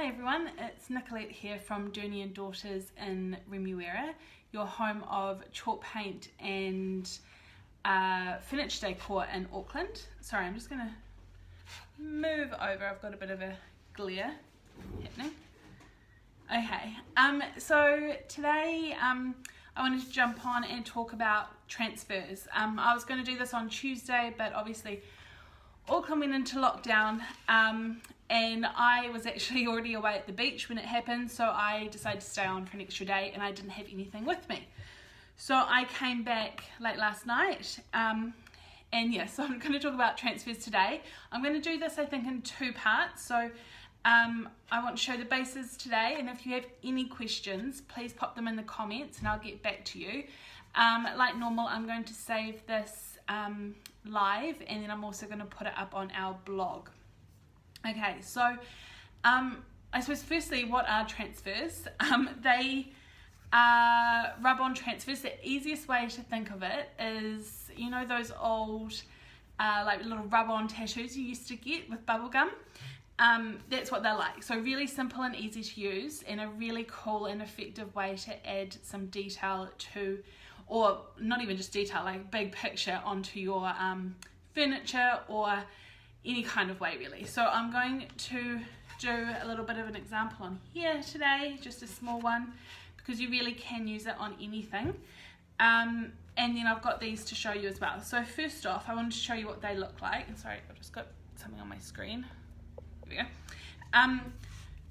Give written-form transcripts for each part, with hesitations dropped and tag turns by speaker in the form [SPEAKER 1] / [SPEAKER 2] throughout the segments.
[SPEAKER 1] Hi everyone, it's Nicolette here from Dooney & Daughters in Remuera, your home of chalk paint and furniture decor in Auckland. Sorry, I'm just going to move over, I've got a bit of a glare happening. Okay, so today I wanted to jump on and talk about transfers. I was going to do this on Tuesday, but obviously Auckland went into lockdown and I was actually already away at the beach when it happened, so I decided to stay on for an extra day and I didn't have anything with me. So I came back late last night and yes, so I'm going to talk about transfers today. I'm going to do this I think in two parts. So I want to show the bases today, and if you have any questions please pop them in the comments and I'll get back to you. Like normal, I'm going to save this live and then I'm also going to put it up on our blog. Okay, so I suppose firstly, what are transfers? They are rub-on transfers. The easiest way to think of it is, you know, those old like little rub-on tattoos you used to get with bubble gum? That's what they're like. So really simple and easy to use, and a really cool and effective way to add some detail to, or not even just detail, like big picture onto your furniture or any kind of way really. So I'm going to do a little bit of an example on here today, just a small one, because you really can use it on anything. And then I've got these to show you as well. So first off, I wanted to show you what they look like. And sorry, I've just got something on my screen. There we go.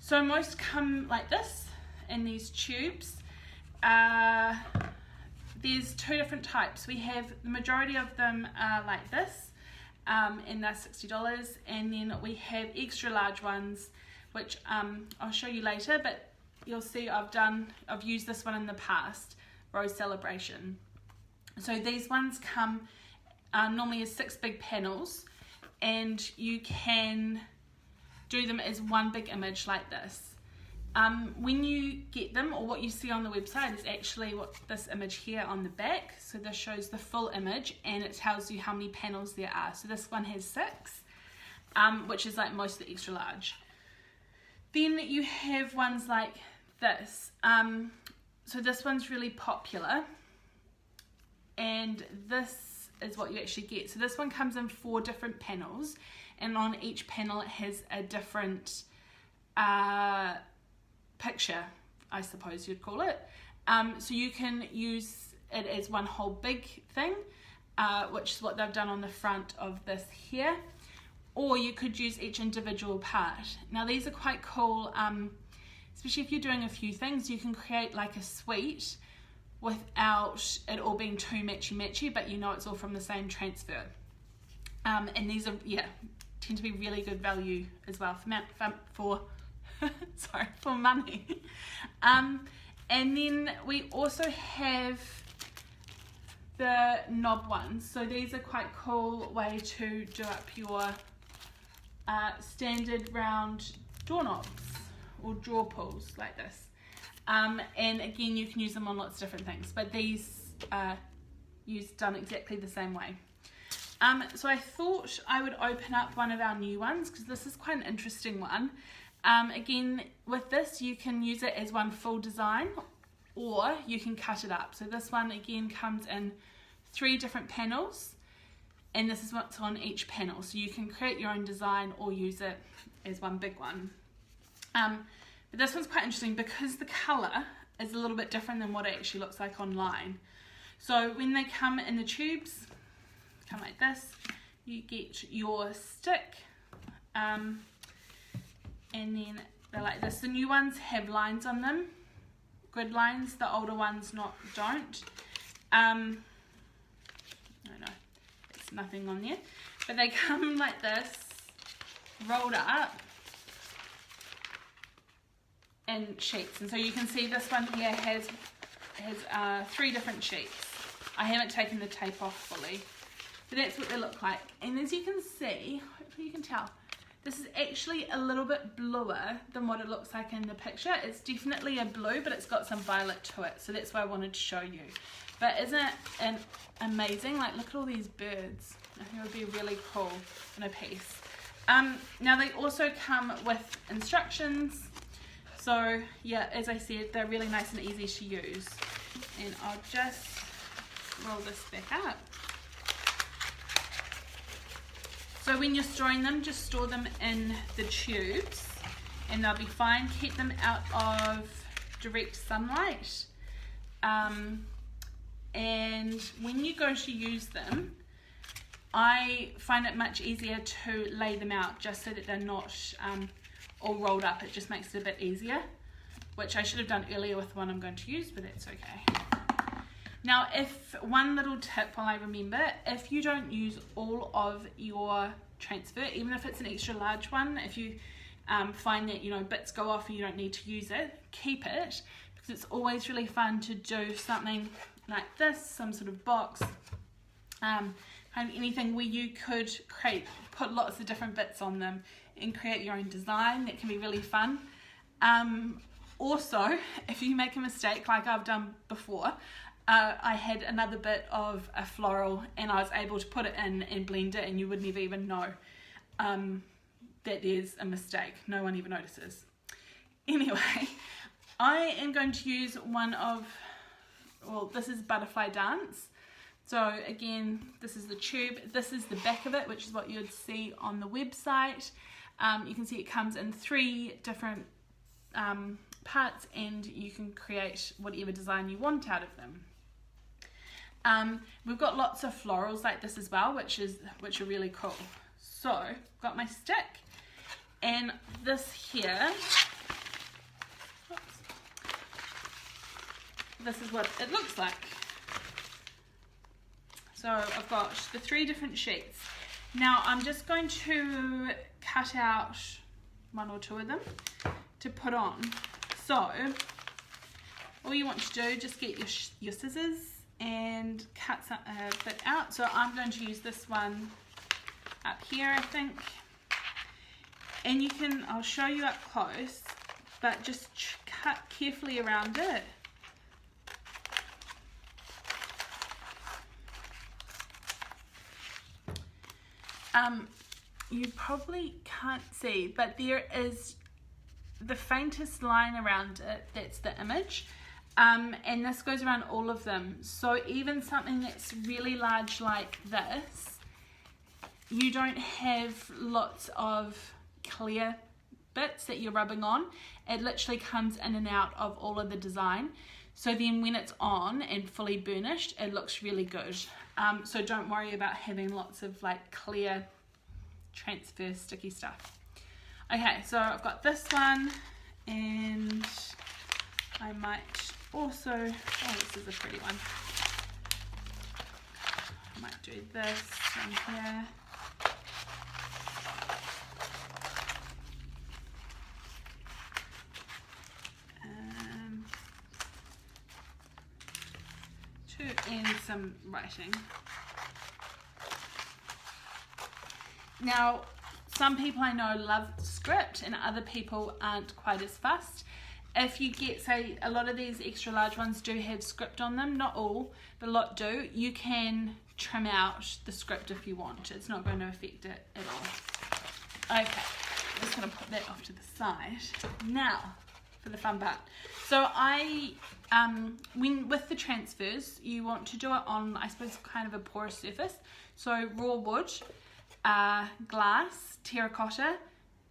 [SPEAKER 1] So most come like this in these tubes. There's two different types. We have, the majority of them are like this, and they're $60, and then we have extra large ones, which I'll show you later, but you'll see I've used this one in the past, Rose Celebration. So these ones come normally as 6 big panels, and you can do them as one big image like this. When you get them, or what you see on the website is actually what this image here on the back. So this shows the full image and it tells you how many panels there are. So this one has 6, which is like most of the extra large. Then you have ones like this. So this one's really popular, and this is what you actually get. So this one comes in 4 different panels, and on each panel it has a different picture, I suppose you'd call it. So you can use it as one whole big thing, which is what they've done on the front of this here, or you could use each individual part. Now these are quite cool, especially if you're doing a few things. You can create like a suite without it all being too matchy, but you know it's all from the same transfer. And these are, tend to be really good value as well for money. And then we also have the knob ones. So these are quite cool way to do up your standard round doorknobs or drawer pulls like this. And again, you can use them on lots of different things, but these are done exactly the same way. So I thought I would open up one of our new ones, because this is quite an interesting one. Again, with this you can use it as one full design, or you can cut it up. So this one again comes in 3 different panels, and this is what's on each panel. So you can create your own design or use it as one big one. But this one's quite interesting because the colour is a little bit different than what it actually looks like online. So when they come in the tubes, come like this, you get your stick, and then they're like this. The new ones have lines on them, grid lines. The older ones don't. No, there's nothing on there. But they come like this, rolled up in sheets. And so you can see this one here has 3 different sheets. I haven't taken the tape off fully, but that's what they look like. And as you can see, hopefully you can tell, this is actually a little bit bluer than what it looks like in the picture. It's definitely a blue, but it's got some violet to it, so that's why I wanted to show you. But isn't it amazing? Like, look at all these birds. I think it would be really cool in a piece. Now they also come with instructions So yeah, as I said, they're really nice and easy to use. And I'll just roll this back up. So when you're storing them, just store them in the tubes and they'll be fine. Keep them out of direct sunlight. And when you go to use them, I find it much easier to lay them out just so that they're not all rolled up. It just makes it a bit easier, which I should have done earlier with the one I'm going to use, but that's okay. Now, one little tip while I remember, if you don't use all of your transfer, even if it's an extra large one, if you find that, you know, bits go off and you don't need to use it, keep it, because it's always really fun to do something like this, some sort of box, kind of anything where you could put lots of different bits on them and create your own design. That can be really fun. Also, if you make a mistake like I've done before, I had another bit of a floral and I was able to put it in and blend it, and you would never even know that there's a mistake. No one ever notices. Anyway, I am going to use this is Butterfly Dance. So again, this is the tube, this is the back of it, which is what you would see on the website. You can see it comes in 3 different parts, and you can create whatever design you want out of them. We've got lots of florals like this as well, which are really cool. So I've got my stick, and this here, this is what it looks like. So I've got the 3 different sheets. Now I'm just going to cut out 1 or 2 of them to put on. So all you want to do, just get your scissors and cut a bit out. So I'm going to use this one up here, I think. And I'll show you up close, but just cut carefully around it. You probably can't see, but there is the faintest line around it, that's the image, and this goes around all of them. So even something that's really large like this, you don't have lots of clear bits that you're rubbing on. It literally comes in and out of all of the design. So then when it's on and fully burnished, it looks really good. So don't worry about having lots of like clear transfer sticky stuff. Okay, so I've got this one, and I might also, this is a pretty one. I might do this one here. And some writing. Now, some people I know love script and other people aren't quite as fussed. If you get, say, a lot of these extra large ones do have script on them, not all, but a lot do, you can trim out the script if you want. It's not going to affect it at all. Okay, I'm just going to put that off to the side. Now, for the fun part. So with the transfers, you want to do it on, I suppose, kind of a porous surface. So raw wood, glass, terracotta,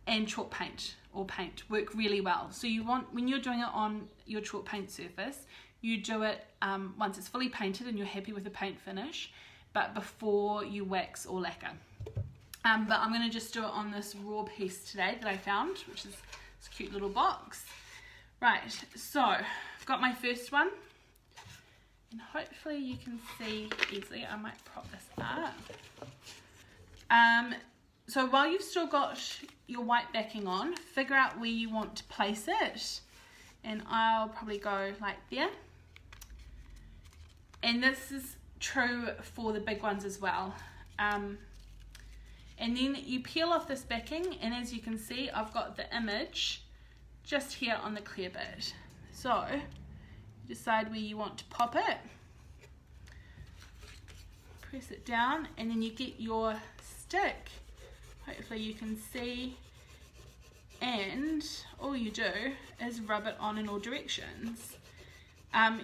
[SPEAKER 1] and chalk paint or paint work really well. So you want, when you're doing it on your chalk paint surface, you do it once it's fully painted and you're happy with the paint finish, but before you wax or lacquer. But I'm going to just do it on this raw piece today that I found, which is this cute little box. Right, so I've got my first one, and hopefully you can see easily. I might prop this up. So while you've still got your white backing on, figure out where you want to place it, and I'll probably go like there. And this is true for the big ones as well. And then you peel off this backing, and as you can see, I've got the image just here on the clear bit. So you decide where you want to pop it, press it down, and then you get your stick, hopefully you can see, and and all you do is rub it on in all directions.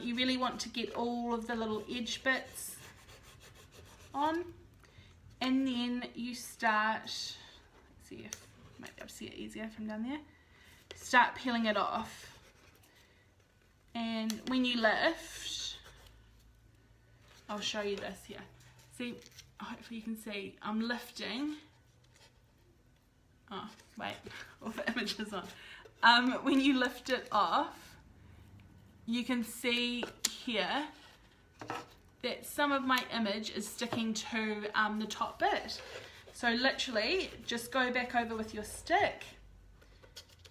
[SPEAKER 1] You really want to get all of the little edge bits on, and then you start, let's see if I might be able to see it easier from down there, start peeling it off. And when you lift, I'll show you this here. See, hopefully you can see, I'm lifting. Oh, wait, all the images on. When you lift it off, you can see here that some of my image is sticking to the top bit. So literally, just go back over with your stick,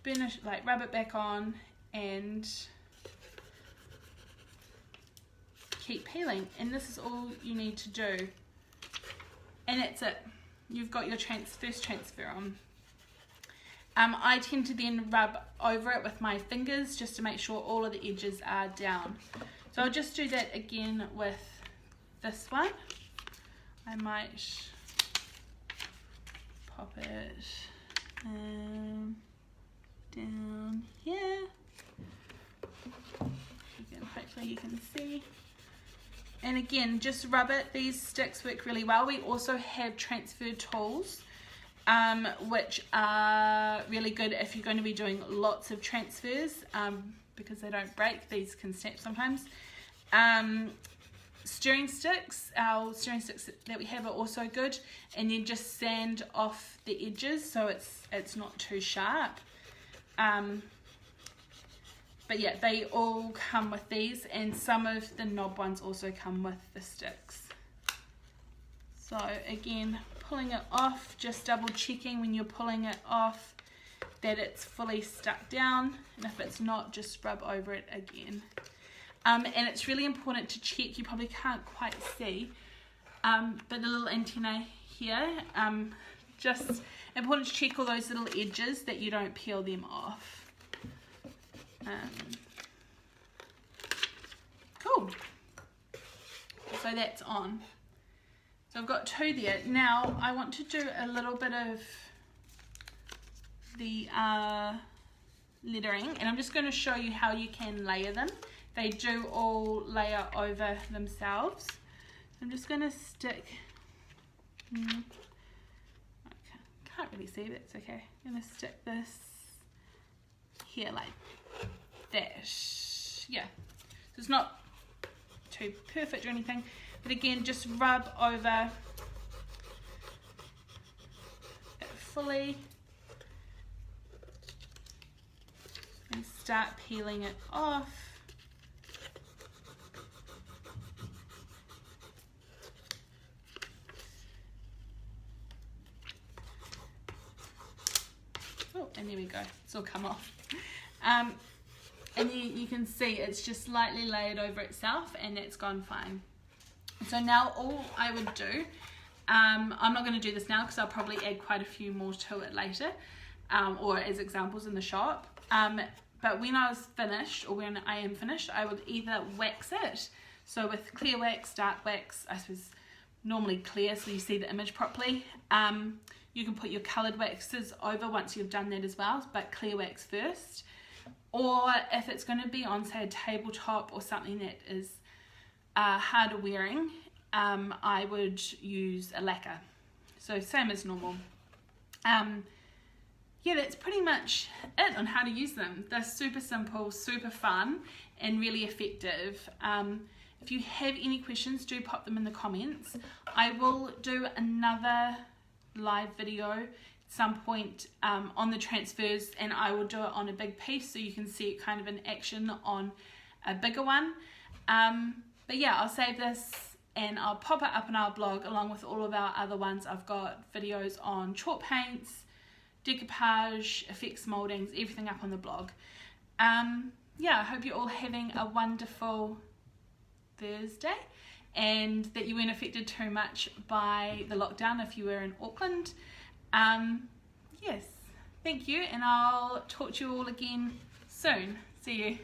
[SPEAKER 1] rub it back on, and keep peeling. And this is all you need to do. And that's it. You've got your first transfer on. I tend to then rub over it with my fingers just to make sure all of the edges are down. So I'll just do that again with this one. I might pop it down here. Again, hopefully you can see. And again, just rub it. These sticks work really well. We also have transfer tools, which are really good if you're going to be doing lots of transfers, because they don't break. These can snap sometimes. Stirring sticks, our stirring sticks that we have are also good, and then just sand off the edges so it's not too sharp. But yeah, they all come with these, and some of the knob ones also come with the sticks. So again, pulling it off, just double checking when you're pulling it off that it's fully stuck down, and if it's not, just rub over it again. And it's really important to check, you probably can't quite see, but the little antennae here, just important to check all those little edges that you don't peel them off. Cool. So that's on. So I've got two there. Now I want to do a little bit of the lettering, and I'm just going to show you how you can layer them. They do all layer over themselves. I'm just going to stick, I can't really see, but it's okay. I'm going to stick this here like that. Yeah, so it's not too perfect or anything, but again, just rub over it fully and start peeling it off. Oh, and there we go, it's all come off. And you can see it's just slightly layered over itself, and it's gone fine. So now all I would do, I'm not going to do this now because I'll probably add quite a few more to it later, or as examples in the shop. But when I was finished, or when I am finished, I would either wax it, so with clear wax, dark wax, I suppose normally clear so you see the image properly. You can put your coloured waxes over once you've done that as well, but clear wax first. Or if it's going to be on, say, a tabletop or something that is harder wearing, I would use a lacquer. So same as normal. Yeah, that's pretty much it on how to use them. They're super simple, super fun, and really effective. If you have any questions, do pop them in the comments. I will do another live video some point on the transfers, and I will do it on a big piece so you can see it kind of in action on a bigger one. But yeah, I'll save this and I'll pop it up on our blog along with all of our other ones. I've got videos on chalk paints, decoupage, effects mouldings, everything up on the blog. Yeah, I hope you're all having a wonderful Thursday, and that you weren't affected too much by the lockdown if you were in Auckland. Yes, thank you, and I'll talk to you all again soon. See you.